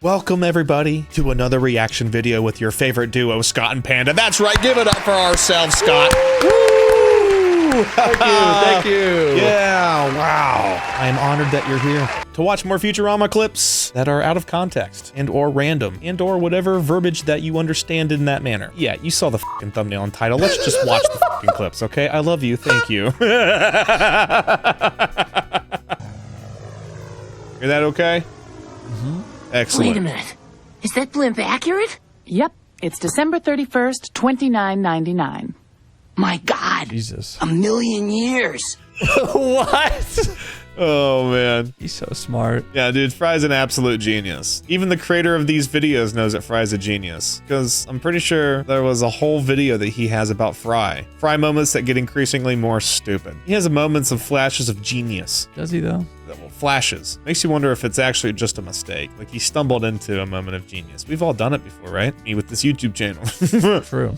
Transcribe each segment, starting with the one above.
Welcome everybody to another reaction video with your favorite duo, Scott and Panda. That's right, give it up for ourselves, Scott. Woo! Thank you. Yeah, wow. I am honored that you're here to watch more Futurama clips that are out of context and or random and or whatever verbiage that you understand in that manner. Yeah, you saw the fucking thumbnail and title. Let's just watch the fucking clips, okay? I love you, thank you. Is that okay? Mm-hmm. Excellent. Wait a minute. Is that blimp accurate? Yep, it's December 31st, 2999. My God. Jesus. 1,000,000 years. What? Oh, man. He's so smart. Yeah, dude, Fry's an absolute genius. Even the creator of these videos knows that Fry's a genius. Because I'm pretty sure there was a whole video that he has about Fry. Fry moments that get increasingly more stupid. He has moments of flashes of genius. Does he, though? Well, flashes. Makes you wonder if it's actually just a mistake. Like he stumbled into a moment of genius. We've all done it before, right? Me with this YouTube channel. True.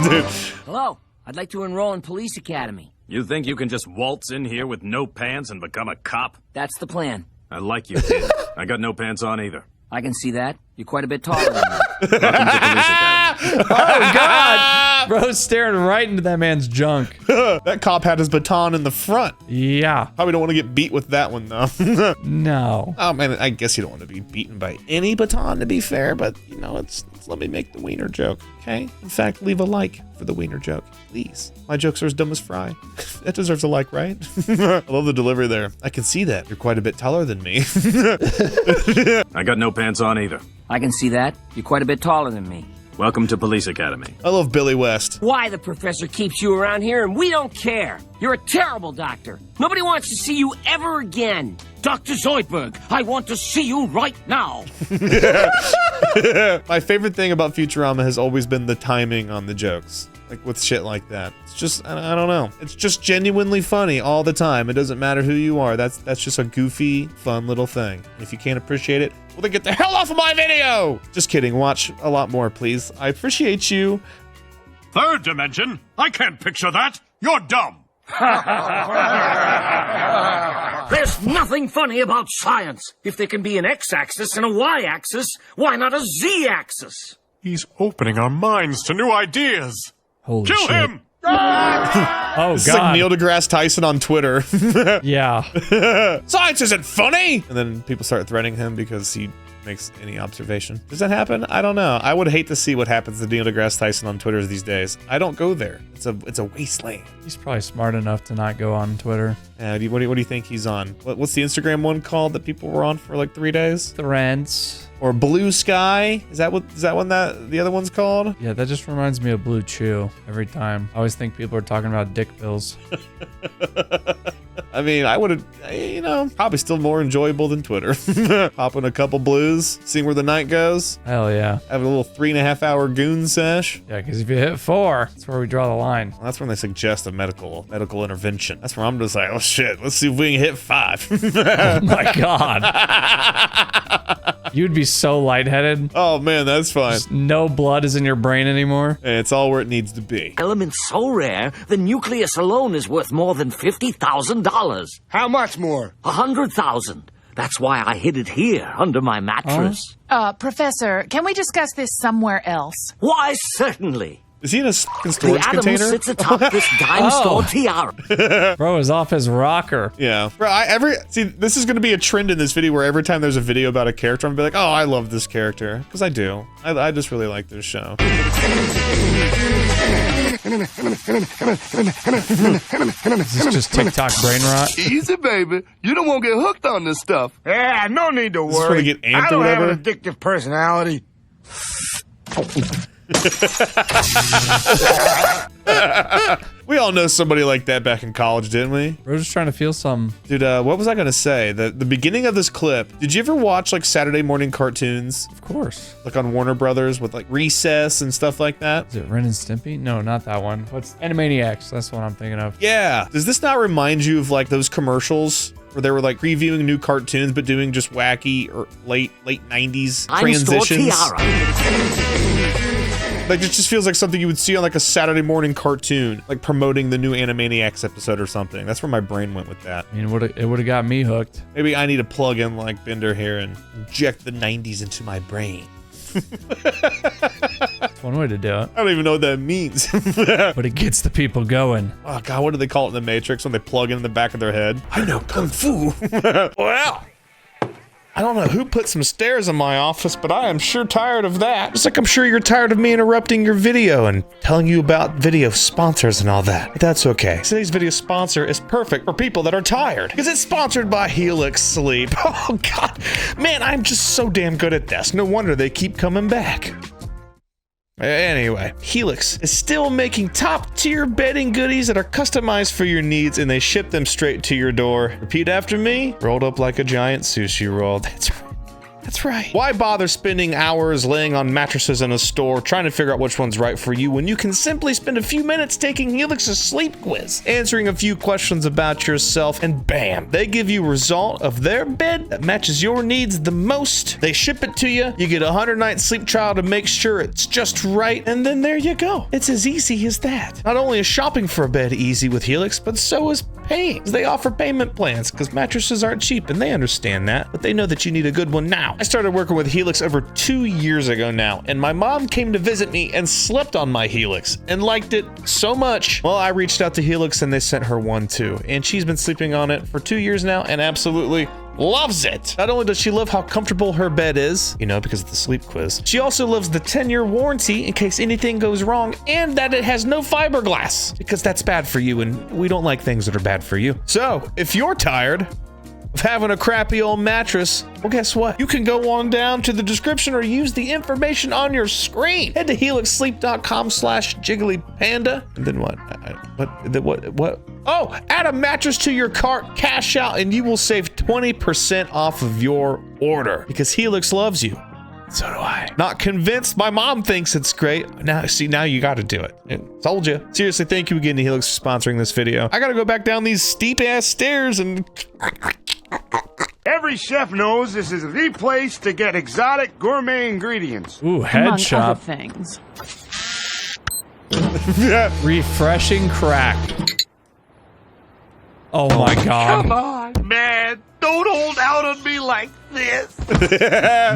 Dude. Hello. I'd like to enroll in Police Academy. You think you can just waltz in here with no pants and become a cop? That's the plan. I like you, kid. I got no pants on either. I can see that. You're quite a bit taller than me. Welcome to Police Academy. Oh, God! Bro's staring right into that man's junk. That cop had his baton in the front. Yeah. Probably don't want to get beat with that one, though. No. Oh, man, I guess you don't want to be beaten by any baton, to be fair, but, you know, let's let me make the wiener joke, okay? In fact, leave a like for the wiener joke, please. My jokes are as dumb as Fry. That deserves a like, right? I love the delivery there. I can see that. You're quite a bit taller than me. I got no pants on either. I can see that. You're quite a bit taller than me. Welcome to Police Academy. I love Billy West. Why the professor keeps you around here and we don't care. You're a terrible doctor. Nobody wants to see you ever again. Dr. Zoidberg, I want to see you right now. My favorite thing about Futurama has always been the timing on the jokes. Like with shit like that. It's just, I don't know. It's just genuinely funny all the time. It doesn't matter who you are. That's just a goofy, fun little thing. If you can't appreciate it, well then get the hell off of my video! Just kidding. Watch a lot more, please. I appreciate you. Third dimension? I can't picture that. You're dumb. There's nothing funny about science. If there can be an x-axis and a y-axis, why not a z-axis? He's opening our minds to new ideas. Holy Kill shit. him! Oh, This is God. like Neil deGrasse Tyson on Twitter. Yeah. Science isn't funny! And then people start threatening him because he makes any observation. Does that happen? I don't know. I would hate to see what happens to Neil deGrasse Tyson on Twitter these days. I don't go there. It's a wasteland. He's probably smart enough to not go on Twitter. What do you think he's on? What's the Instagram one called that people were on for like 3 days? Threads. Or Blue Sky? Is that what that the other one's called? Yeah, that just reminds me of Blue Chew every time. I always think people are talking about dick pills. I mean, I would have, you know, probably still more enjoyable than Twitter. Popping a couple blues, seeing where the night goes. Hell yeah. Have a little 3.5 hour goon sesh. Yeah, because if you hit 4, that's where we draw the line. Well, that's when they suggest a medical intervention. That's where I'm just like, oh shit, let's see if we can hit 5. Oh my God. You'd be so lightheaded. Oh man, that's fine. Just no blood is in your brain anymore. Hey, it's all where it needs to be. Element so rare, the nucleus alone is worth more than $50,000. How much more? 100,000. That's why I hid it here under my mattress. Professor, can we discuss this somewhere else? Why, certainly. Is he in a fucking storage The atom container? sits atop this dime store tiara. Bro is off his rocker. Yeah. Bro, see, this is going to be a trend in this video where every time there's a video about a character, I'm going to be like, oh, I love this character. Because I do. I just really like this show. Is this just TikTok brain rot? Easy, baby. You don't want to get hooked on this stuff. Yeah, no need to This is where they get amped or whatever. I don't have an addictive personality. We all know somebody like that back in college, didn't we? We're just trying to feel some. Dude, what was I gonna say? The beginning of this clip, did you ever watch like Saturday morning cartoons? Of course. Like on Warner Brothers with like Recess and stuff like that? Is it Ren and Stimpy? No, not that one. What's Animaniacs? That's what I'm thinking of. Yeah. Does this not remind you of like those commercials where they were like previewing new cartoons but doing just wacky or late 90s transitions? Like, it just feels like something you would see on like a Saturday morning cartoon, like promoting the new Animaniacs episode or something. That's where my brain went with that. I mean, it would have got me hooked. Maybe I need to plug in like Bender here and inject the 90s into my brain. That's one way to do it. I don't even know what that means. But it gets the people going. Oh God, what do they call it in the Matrix when they plug in the back of their head? I know Kung Fu. Well, I don't know who put some stairs in my office, but I am sure tired of that. Just like I'm sure you're tired of me interrupting your video and telling you about video sponsors and all that. But that's okay. Today's video sponsor is perfect for people that are tired because it's sponsored by Helix Sleep. Oh God, man, I'm just so damn good at this. No wonder they keep coming back. Anyway, Helix is still making top-tier bedding goodies that are customized for your needs, and they ship them straight to your door. Repeat after me. Rolled up like a giant sushi roll. That's right. That's right. Why bother spending hours laying on mattresses in a store trying to figure out which one's right for you when you can simply spend a few minutes taking Helix's sleep quiz, answering a few questions about yourself, and bam, they give you a result of their bed that matches your needs the most. They ship it to you. You get a 100-night sleep trial to make sure it's just right, and then there you go. It's as easy as that. Not only is shopping for a bed easy with Helix, but so is paying. They offer payment plans because mattresses aren't cheap, and they understand that, but they know that you need a good one now. I started working with Helix over 2 years ago now, and my mom came to visit me and slept on my Helix and liked it so much. Well, I reached out to Helix and they sent her one too, and she's been sleeping on it for 2 years now and absolutely loves it. Not only does she love how comfortable her bed is, you know, because of the sleep quiz, she also loves the 10-year warranty in case anything goes wrong, and that it has no fiberglass because that's bad for you, and we don't like things that are bad for you. So if you're tired of having a crappy old mattress, well, guess what? You can go on down to the description or use the information on your screen. Head to helixsleep.com/jigglypanda. And then what? What? Oh, add a mattress to your cart, cash out, and you will save 20% off of your order because Helix loves you. So do I. Not convinced? My mom thinks it's great. Now, see, now you got to do it. Told you. Seriously, thank you again to Helix for sponsoring this video. I got to go back down these steep-ass stairs and... Every chef knows this is the place to get exotic gourmet ingredients. Ooh, head Among shop. other things. Refreshing crack. Oh my God. Come on, man. Don't hold out on me like this.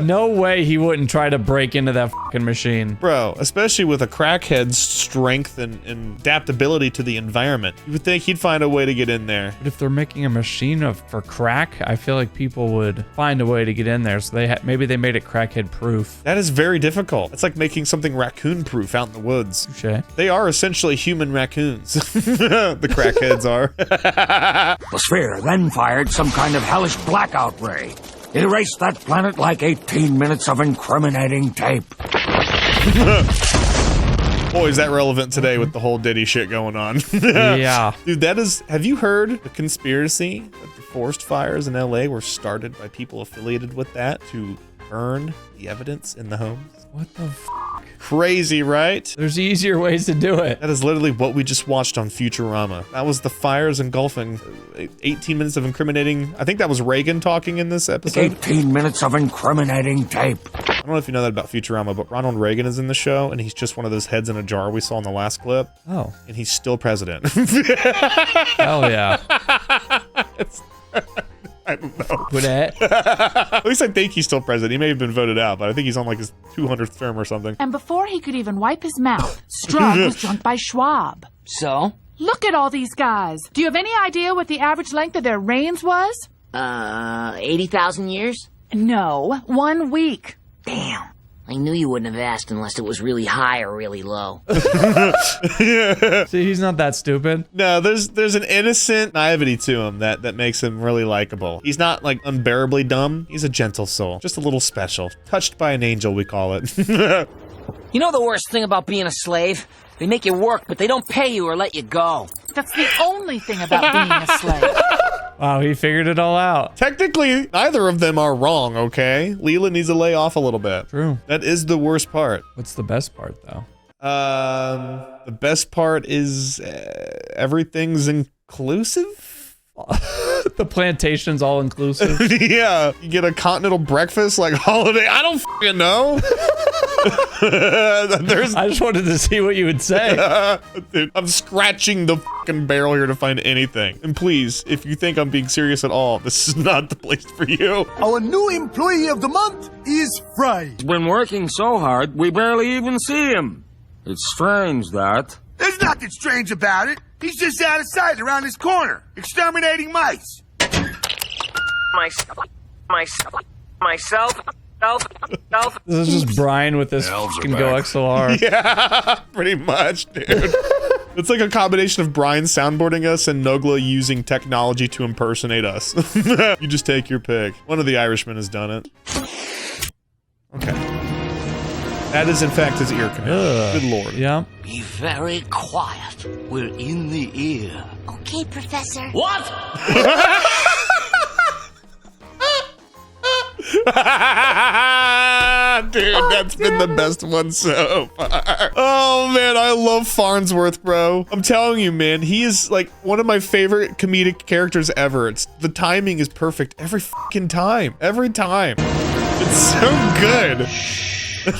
No way he wouldn't try to break into that fucking machine. Bro, especially with a crackhead's strength and adaptability to the environment, you would think he'd find a way to get in there. But if they're making a machine for crack, I feel like people would find a way to get in there. So maybe they made it crackhead proof. That is very difficult. It's like making something raccoon proof out in the woods. Touché. They are essentially human raccoons. The crackheads are. The sphere then fired some kind of hellish blackout ray. It erased that planet like 18 minutes of incriminating tape. Boy, is that relevant today with the whole Diddy shit going on. Yeah. Dude, have you heard the conspiracy that the forest fires in LA were started by people affiliated with that to burn the evidence in the homes? What the fuck? Crazy, right? There's easier ways to do it. That is literally what we just watched on Futurama. That was the fires engulfing 18 minutes of incriminating. I think that was Reagan talking in this episode. 18 minutes of incriminating tape. I don't know if you know that about Futurama, but Ronald Reagan is in the show, and he's just one of those heads in a jar we saw in the last clip. Oh. And he's still president. Hell yeah. I don't know. With it. At least I think he's still president. He may have been voted out, but I think he's on like his 200th term or something. And before he could even wipe his mouth, Strug was drunk by Schwab. So? Look at all these guys. Do you have any idea what the average length of their reigns was? 80,000 years? No, 1 week. Damn. I knew you wouldn't have asked unless it was really high or really low. See, he's not that stupid. No, there's an innocent naivety to him that makes him really likable. He's not like unbearably dumb. He's a gentle soul. Just a little special. Touched by an angel, we call it. You know the worst thing about being a slave? They make you work, but they don't pay you or let you go. That's the only thing about being a slave. Wow, he figured it all out. Technically, neither of them are wrong, okay? Leela needs to lay off a little bit. True. That is the worst part. What's the best part, though? The best part is everything's inclusive? The plantation's all inclusive. Yeah. You get a continental breakfast like holiday. I don't fucking know. I just wanted to see what you would say. Dude, I'm scratching the fucking barrel here to find anything. And please, if you think I'm being serious at all, this is not the place for you. Our new employee of the month is Fry. He's been working so hard, we barely even see him. It's strange, that. There's nothing strange about it. He's just out of sight around this corner, exterminating mice. Myself. This is just Brian with this fucking Go XLR. Yeah, pretty much, dude. It's like a combination of Brian soundboarding us and Nogla using technology to impersonate us. You just take your pick. One of the Irishmen has done it. Okay. That is, in fact, his ear canal. Good lord. Yeah. Be very quiet. We're in the ear. Okay, Professor. What? Dude, that's been the best one so far. Oh man, I love Farnsworth, bro. I'm telling you, man, he is like one of my favorite comedic characters ever. The timing is perfect every fucking time. Every time. It's so good.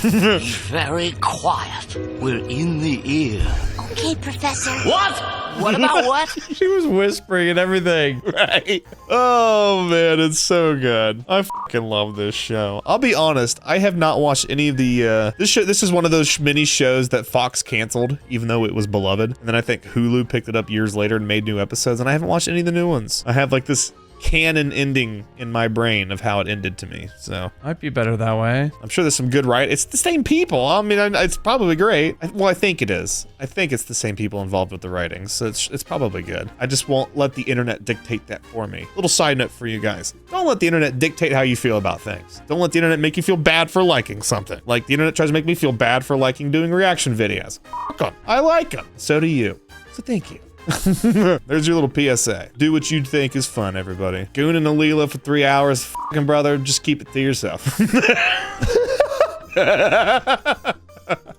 Be very quiet. We're in the ear. Okay, Professor. What? What about what? She was whispering and everything. Right. Oh man, it's so good. I fucking love this show. I'll be honest, I have not watched any of the this is one of those mini shows that Fox canceled, even though it was beloved. And then I think Hulu picked it up years later and made new episodes, and I haven't watched any of the new ones. I have like this canon ending in my brain of how it ended to me, so Might be better that way. I'm sure there's some good it's the same people. I mean, it's probably great. Well, I think it is. I think it's the same people involved with the writing, so it's probably good. I just won't let the internet dictate that for me. Little side note for you guys. Don't let the internet dictate how you feel about things. Don't let the internet make you feel bad for liking something. Like the internet tries to make me feel bad for liking doing reaction videos. Fuck 'em. I like them. So do you. So thank you. There's your little PSA. Do what you think is fun, everybody. Goon and Alila for 3 hours, fucking brother, just keep it to yourself.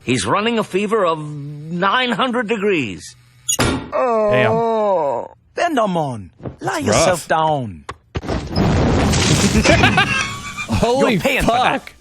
He's running a fever of 900 degrees. Damn. Bend on. Lie yourself down. Holy paying for fuck.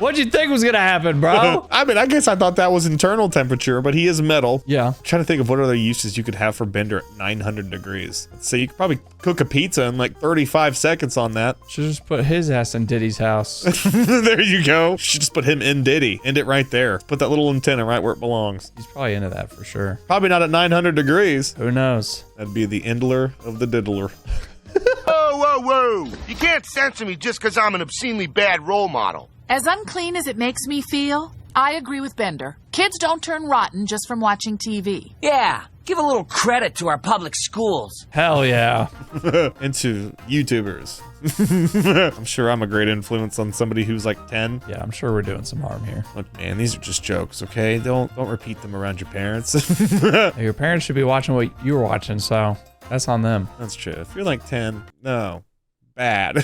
What'd you think was gonna happen, bro? I mean, I guess I thought that was internal temperature, but he is metal. Yeah. I'm trying to think of what other uses you could have for Bender at 900 degrees. So you could probably cook a pizza in like 35 seconds on that. Should just put his ass in Diddy's house. There you go. Should just put him in Diddy. End it right there. Put that little antenna right where it belongs. He's probably into that for sure. Probably not at 900 degrees. Who knows? That'd be the Endler of the Diddler. Whoa, whoa, whoa. You can't censor me just because I'm an obscenely bad role model. As unclean as it makes me feel, I agree with Bender. Kids don't turn rotten just from watching TV. Yeah, give a little credit to our public schools. Hell yeah. Into YouTubers. I'm sure I'm a great influence on somebody who's like 10. Yeah, I'm sure we're doing some harm here. Look, man, these are just jokes, okay? Don't repeat them around your parents. Your parents should be watching what you were watching, so that's on them. That's true. If you're like 10, no. Bad.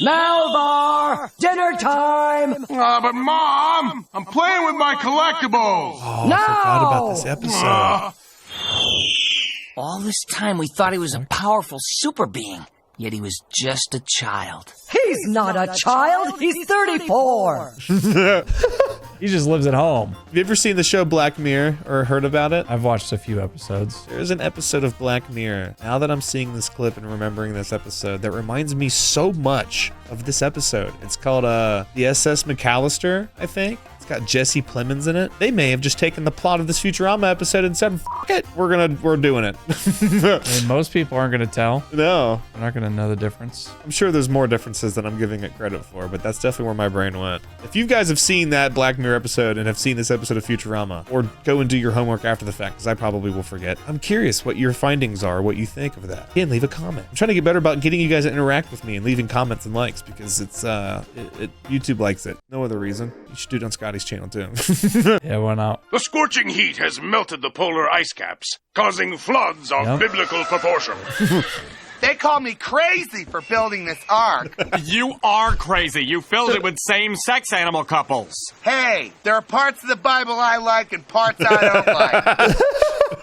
Malvar! Dinner time! But Mom, I'm playing with my collectibles. Oh, I forgot about this episode. All this time we thought he was a powerful super being, yet he was just a child. He's not a child, he's 34! He just lives at home. Have you ever seen the show Black Mirror or heard about it? I've watched a few episodes. There's an episode of Black Mirror. Now that I'm seeing this clip and remembering this episode, that reminds me so much of this episode. It's called the SS McAllister, I think. It's got Jesse Plemons in it. They may have just taken the plot of this Futurama episode and said, "Fuck it, we're doing it." I mean, most people aren't gonna tell. No. They're not gonna know the difference. I'm sure there's more differences than I'm giving it credit for, but that's definitely where my brain went. If you guys have seen that Black Mirror episode and have seen this episode of Futurama, or go and do your homework after the fact, because I probably will forget, I'm curious what your findings are, what you think of that. Again, leave a comment. I'm trying to get better about getting you guys to interact with me and leaving comments and likes, because it's YouTube likes it. No other reason. You should do it on Scotty's channel too. Yeah, why not? The scorching heat has melted the polar ice caps, causing floods of biblical proportion. They call me crazy for building this ark. You are crazy. You filled it with same-sex animal couples. Hey, there are parts of the Bible I like and parts I don't like.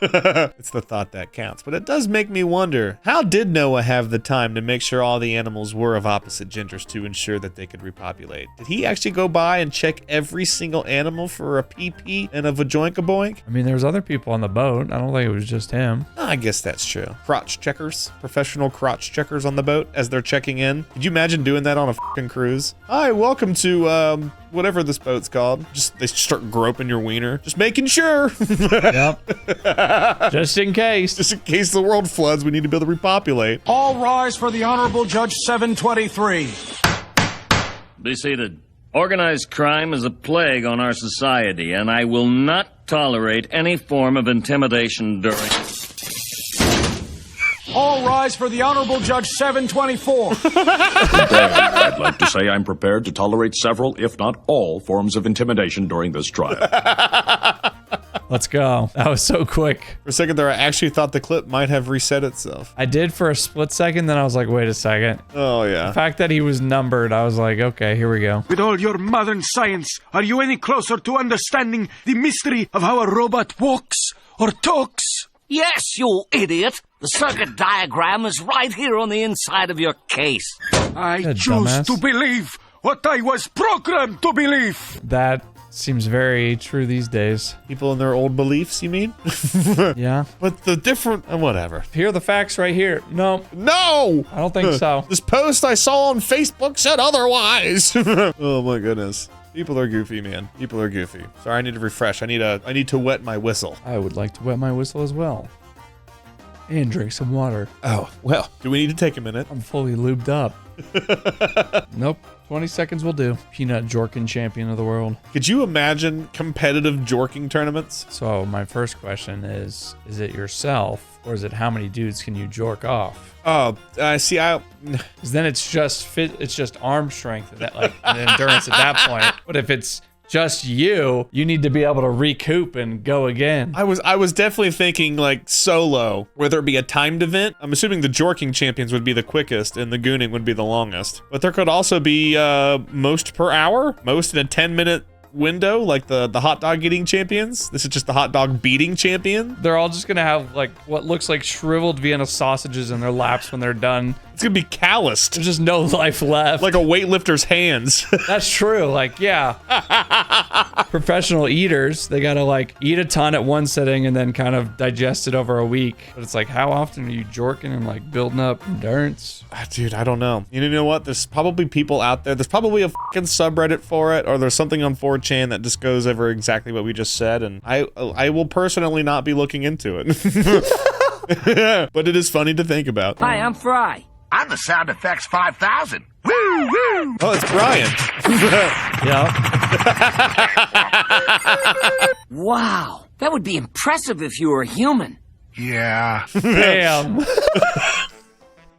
It's the thought that counts. But it does make me wonder, how did Noah have the time to make sure all the animals were of opposite genders to ensure that they could repopulate? Did he actually go by and check every single animal for a pee-pee and a vajoinka-boink? I mean, there's other people on the boat. I don't think it was just him. I guess that's true. Crotch checkers, professional crotch checkers on the boat as they're checking in. Could you imagine doing that on a fucking cruise? Hi, welcome to, whatever this boat's called. Just, they start groping your wiener. Just making sure. Yep. Just in case. Just in case the world floods, we need to be able to repopulate. All rise for the Honorable Judge 723. Be seated. Organized crime is a plague on our society, and I will not tolerate any form of intimidation during... All rise for the Honorable Judge 724. I'd like to say I'm prepared to tolerate several, if not all, forms of intimidation during this trial. Let's go. That was so quick. For a second there, I actually thought the clip might have reset itself. I did for a split second, then I was like, wait a second. Oh, yeah. The fact that he was numbered, I was like, okay, here we go. With all your modern science, are you any closer to understanding the mystery of how a robot walks or talks? Yes, you idiot! The circuit diagram is right here on the inside of your case. I Good choose dumbass. to believe what I was programmed to believe. That seems very true these days. People in their old beliefs, you mean? Yeah. But the different... whatever. Here are the facts right here. No. No! I don't think so. This post I saw on Facebook said otherwise. Oh my goodness. People are goofy, man. People are goofy. Sorry, I need to refresh. I need to wet my whistle. I would like to wet my whistle as well. And drink some water. Oh, well. Do we need to take a minute? I'm fully lubed up. Nope. 20 seconds will do. Peanut Jorkin champion of the world. Could you imagine competitive jorking tournaments? So my first question is it yourself or is it how many dudes can you jork off? Oh, see, Because then it's just arm strength that like and endurance at that point. But if it's just you need to be able to recoup and go again. I was definitely thinking like solo, where there'd be a timed event. I'm assuming the jorking champions would be the quickest and the gooning would be the longest. But there could also be most per hour, most in a 10-minute window, like the hot dog eating champions. This is just the hot dog beating champion. They're all just gonna have like what looks like shriveled Vienna sausages in their laps when they're done. It's gonna be calloused. There's just no life left. Like a weightlifter's hands. That's true. Like, yeah. Professional eaters, they gotta like eat a ton at one sitting and then kind of digest it over a week. But it's like, how often are you jorking and like building up endurance? Dude, I don't know. You know what? There's probably people out there. There's probably a fucking subreddit for it, or there's something on 4chan that just goes over exactly what we just said, and I will personally not be looking into it. But it is funny to think about. Hi, I'm Fry. I'm the Sound Effects 5000. Woo, woo! Oh, it's Brian. Yeah. Wow, that would be impressive if you were human. Yeah. Damn.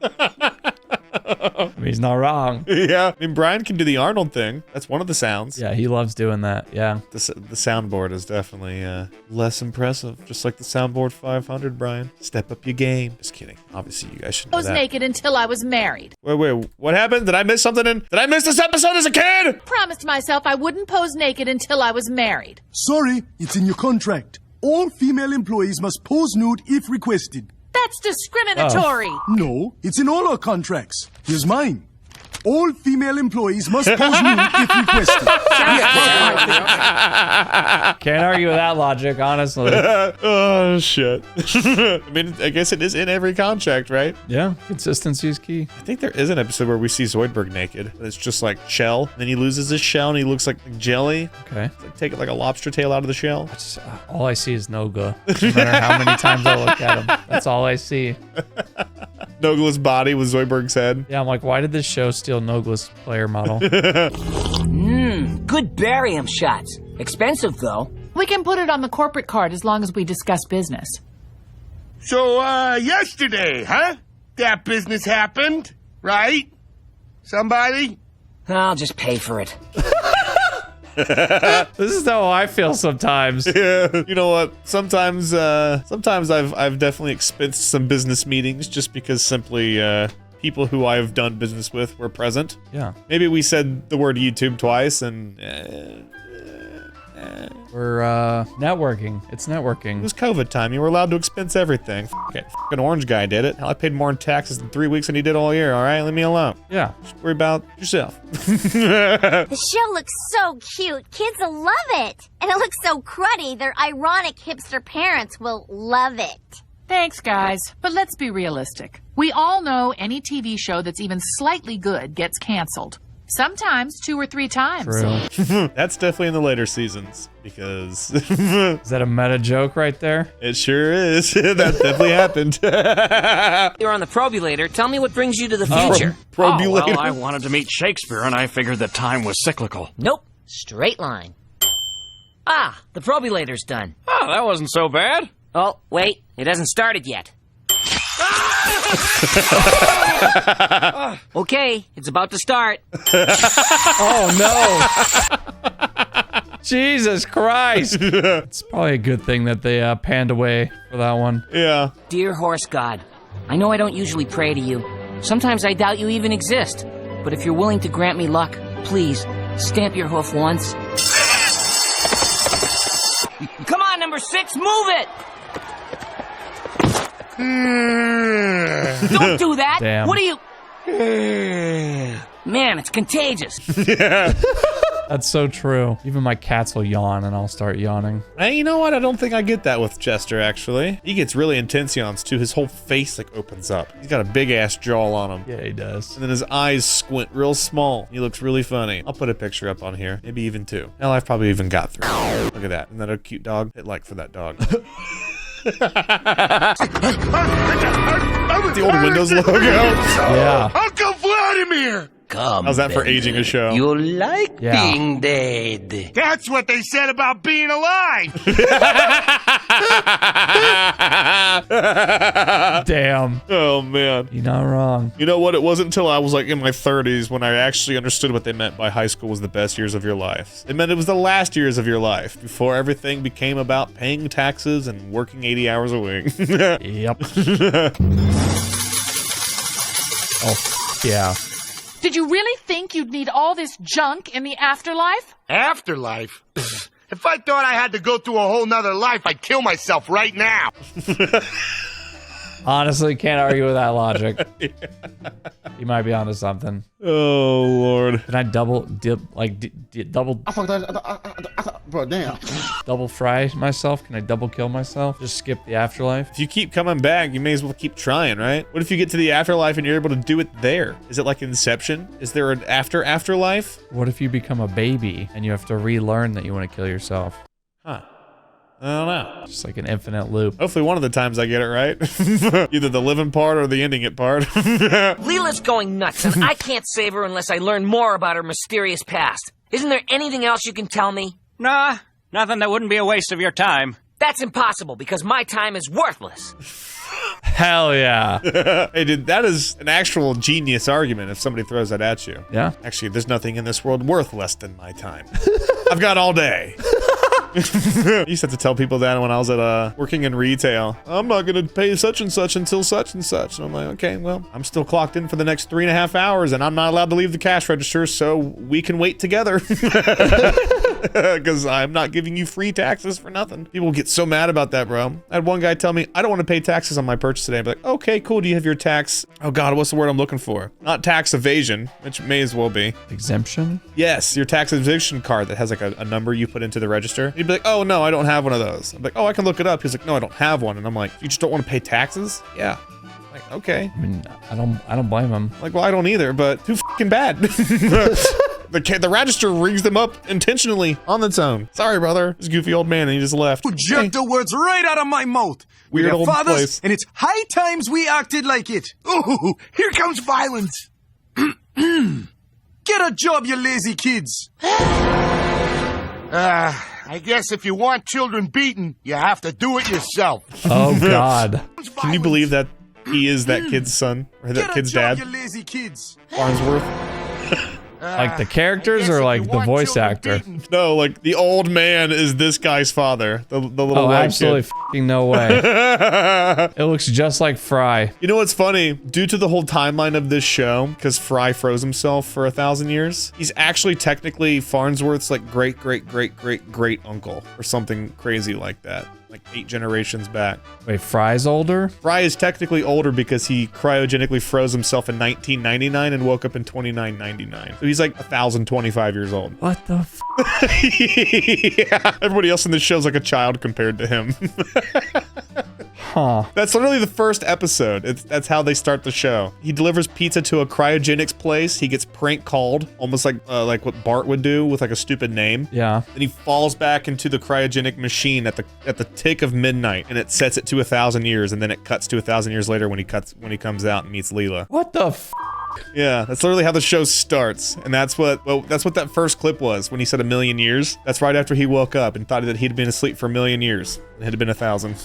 I mean, he's not wrong. Yeah. I mean, Brian can do the Arnold thing. That's one of the sounds. Yeah, he loves doing that. Yeah. The soundboard is definitely less impressive. Just like the soundboard 500, Brian. Step up your game. Just kidding. Obviously, you guys should know I was that. naked until I was married. Wait, what happened? Did I miss something? Did I miss this episode as a kid? Promised myself I wouldn't pose naked until I was married. Sorry, it's in your contract. All female employees must pose nude if requested. That's discriminatory. No, it's in all our contracts. Here's mine. All female employees must pose nude if requested. Can't argue with that logic, honestly. Oh, shit. I mean, I guess it is in every contract, right? Yeah, consistency is key. I think there is an episode where we see Zoidberg naked. It's just like shell. And then he loses his shell and he looks like jelly. Okay. It's like take like a lobster tail out of the shell. All I see is Noga. No matter how many times I look at him, that's all I see. Nogla's body with Zoidberg's head. Yeah, I'm like, why did this show steal Nogla's player model? Good barium shots. Expensive, though. We can put it on the corporate card as long as we discuss business. So, yesterday, huh? That business happened, right? Somebody? I'll just pay for it. This is how I feel sometimes. Yeah. You know what? Sometimes I've definitely expensed some business meetings just because simply people who I've done business with were present. Yeah. Maybe we said the word YouTube twice and We're networking. It's It networking. was COVID time. You were allowed to expense everything. F it. Fucking orange guy did it. Hell, I paid more in taxes in 3 weeks than he did all year, all right? Leave me alone. Yeah. Just worry about yourself. The show looks so cute. Kids will love it. And it looks so cruddy. Their ironic hipster parents will love it. Thanks, guys. But let's be realistic. We all know any TV show that's even slightly good gets canceled. Sometimes 2 or 3 times. True. That's definitely in the later seasons because Is that a meta joke right there? it sure is. That definitely happened. You're on the probulator. Tell me what brings you to the future. Probulator. Oh, well, I wanted to meet Shakespeare, and I figured that time was cyclical. Nope. Straight line. Ah, the probulator's done. Oh, that wasn't so bad. Oh, wait. It hasn't started yet. Okay, it's about to start. Oh no! Jesus Christ! It's probably a good thing that they panned away for that one. Yeah. Dear horse god, I know I don't usually pray to you. Sometimes I doubt you even exist. But if you're willing to grant me luck, please, stamp your hoof once. Come on, number 6, move it! Don't do that! Damn. What are you... Man, it's contagious. Yeah. That's so true. Even my cats will yawn and I'll start yawning. Hey, you know what? I don't think I get that with Chester, actually. He gets really intense yawns, too. His whole face, like, opens up. He's got a big-ass jaw on him. Yeah, he does. And then his eyes squint real small. He looks really funny. I'll put a picture up on here. Maybe even 2. Hell, I've probably even got 3. Look at that. Isn't that a cute dog? Hit like for that dog. The old Windows logo. Yeah. Uncle Vladimir! Come, How's that for Bender. aging a show? You like Yeah. being dead. That's what they said about being alive! Damn. Oh, man. You're not wrong. You know what? It wasn't until I was like in my 30s when I actually understood what they meant by high school was the best years of your life. It meant it was the last years of your life before everything became about paying taxes and working 80 hours a week. Yep. Oh, yeah. Did you really think you'd need all this junk in the afterlife? Afterlife? If I thought I had to go through a whole nother life, I'd kill myself right now. Honestly, can't argue with that logic. You might be onto something. Oh, Lord. Can I double Bro, damn. double fry myself? Can I double kill myself? Just skip the afterlife? If you keep coming back, you may as well keep trying, right? What if you get to the afterlife and you're able to do it there? Is it like Inception? Is there an afterlife? What if you become a baby and you have to relearn that you want to kill yourself? Huh. I don't know. Just like an infinite loop. Hopefully one of the times I get it right. Either the living part or the ending it part. Leela's going nuts, and I can't save her unless I learn more about her mysterious past. Isn't there anything else you can tell me? Nah, nothing that wouldn't be a waste of your time. That's impossible, because my time is worthless. Hell yeah. Hey, dude, that is an actual genius argument if somebody throws that at you. Yeah. Actually, there's nothing in this world worth less than my time. I've got all day. I used to have to tell people that when I was at working in retail. I'm not gonna pay such and such until such and such. And I'm like, okay, well, I'm still clocked in for the next 3.5 hours and I'm not allowed to leave the cash register, so we can wait together. Because I'm not giving you free taxes for nothing. People get so mad about that, bro. I had one guy tell me, I don't want to pay taxes on my purchase today. I'd be like, okay, cool. Do you have your tax? Oh God, what's the word I'm looking for? Not tax evasion, which may as well be. Exemption? Yes, your tax evasion card that has like a number you put into the register. He'd be like, oh no, I don't have one of those. I'm like, oh, I can look it up. He's like, no, I don't have one. And I'm like, you just don't want to pay taxes? Yeah. I'm like, okay. I mean, I don't blame him. Like, well, I don't either, but too fucking bad. The register rings them up intentionally on its own. Sorry, brother. This goofy old man, and he just left. You jerked the words right out of my mouth. Weird We're old fathers, place. and it's high times we acted like it. Ooh, here comes violence. Get a job, you lazy kids. I guess if you want children beaten, you have to do it yourself. Oh God. Can you believe that he is that kid's son? Or that Get kid's a job, dad? you lazy kids. Farnsworth. Like the characters or like the voice actor? No, like the old man is this guy's father. The little Oh, white absolutely kid. fucking no way. It looks just like Fry. You know what's funny? Due to the whole timeline of this show, because Fry froze himself for 1,000 years, he's actually technically Farnsworth's like great uncle or something crazy like that. Like 8 generations back. Wait, Fry's older? Fry is technically older because he cryogenically froze himself in 1999 and woke up in 2999. So he's like 1,025 years old. What the f? Yeah, everybody else in this show is like a child compared to him. Huh. That's literally the first episode. That's how they start the show. He delivers pizza to a cryogenics place. He gets prank called, almost like what Bart would do with like a stupid name. Yeah. Then he falls back into the cryogenic machine at the tick of midnight, and it sets it to 1,000 years, and then it cuts to 1,000 years later when he comes out and meets Leela. What the f? Yeah, that's literally how the show starts, and that's what that first clip was when he said 1,000,000 years. That's right after he woke up and thought that he'd been asleep for 1,000,000 years. It had been 1,000.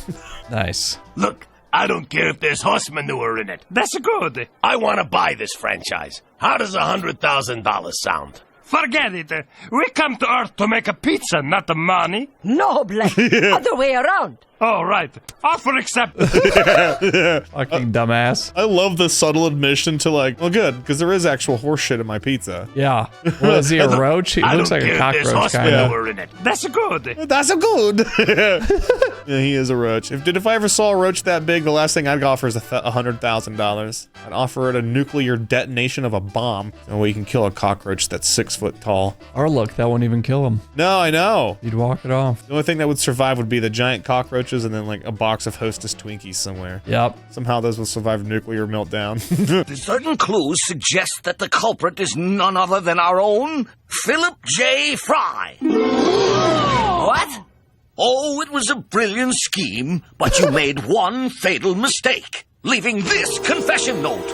Nice. Look, I don't care if there's horse manure in it. That's good. I want to buy this franchise. How does $100,000 sound? Forget it. We come to Earth to make a pizza, not the money. No, Black. Other way around. Oh, right. Offer accepted. Fucking dumbass. I love the subtle admission to like, well, good, because there is actual horse shit in my pizza. Yeah. What is he, a roach? He looks like a cockroach, kind of. In it. That's good. That's a good. Yeah, he is a roach. If I ever saw a roach that big, the last thing I'd offer is $100,000. I'd offer it a nuclear detonation of a bomb, and we can kill a cockroach that's 6 foot tall. Or look, that won't even kill him. No, I know. You'd walk it off. The only thing that would survive would be the giant cockroaches and then like a box of Hostess Twinkies somewhere. Yep. Somehow those will survive nuclear meltdown. Certain clues suggest that the culprit is none other than our own Philip J. Fry. What? Oh, it was a brilliant scheme, but you made one fatal mistake, leaving this confession note.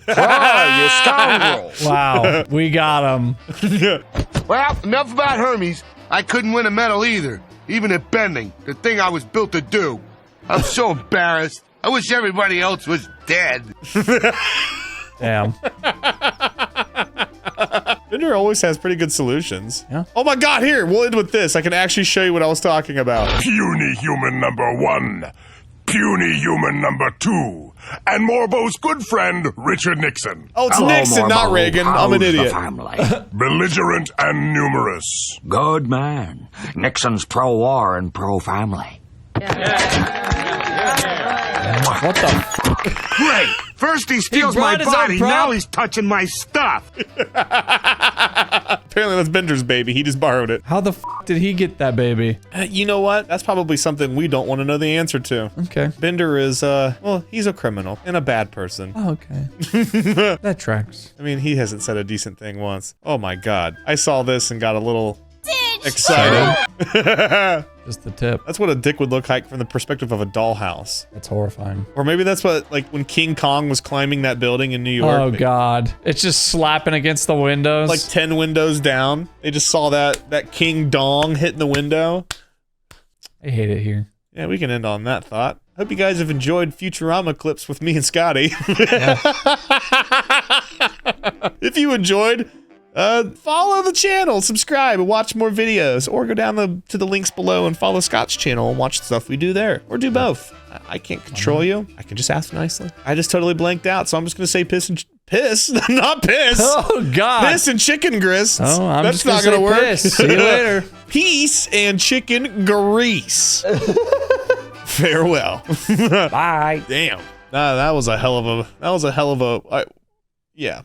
Fry, you scoundrel. Wow. We got him. Well, enough about Hermes. I couldn't win a medal either, even at bending, the thing I was built to do. I'm so embarrassed. I wish everybody else was dead. Damn. Bender always has pretty good solutions. Yeah. Oh my god, here, we'll end with this. I can actually show you what I was talking about. Puny human number 1. Puny human number 2. And Morbo's good friend, Richard Nixon. Oh, it's Nixon, not Reagan. I'm an idiot. Belligerent and numerous. Good man. Nixon's pro-war and pro-family. What the fuck? Great. First he steals my brought his own body, prop? now he's touching my stuff. Apparently that's Bender's baby. He just borrowed it. How the fuck did he get that baby? You know what? That's probably something we don't want to know the answer to. Okay. Bender is, well, he's a criminal and a bad person. Oh, okay. That tracks. I mean, he hasn't said a decent thing once. Oh my god. I saw this and got a little excited. Just the tip. That's what a dick would look like from the perspective of a dollhouse. That's horrifying. Or maybe that's what, like, when King Kong was climbing that building in New York. Oh god. It's just slapping against the windows. Like 10 windows down. They just saw that King Dong hitting the window. I hate it here. Yeah, we can end on that thought. Hope you guys have enjoyed Futurama clips with me and Scotty. If you enjoyed, follow the channel, subscribe, and watch more videos, or go down to the links below and follow Scott's channel and watch the stuff we do there, or do both. I can't control you. I can just ask nicely. I just totally blanked out, so I'm just gonna say piss, not piss. Oh god. Piss and chicken grits. Oh, I'm That's just not gonna gonna work. piss. See you later. Peace and chicken grease. Farewell. Bye. Damn. That was a hell of a. Yeah.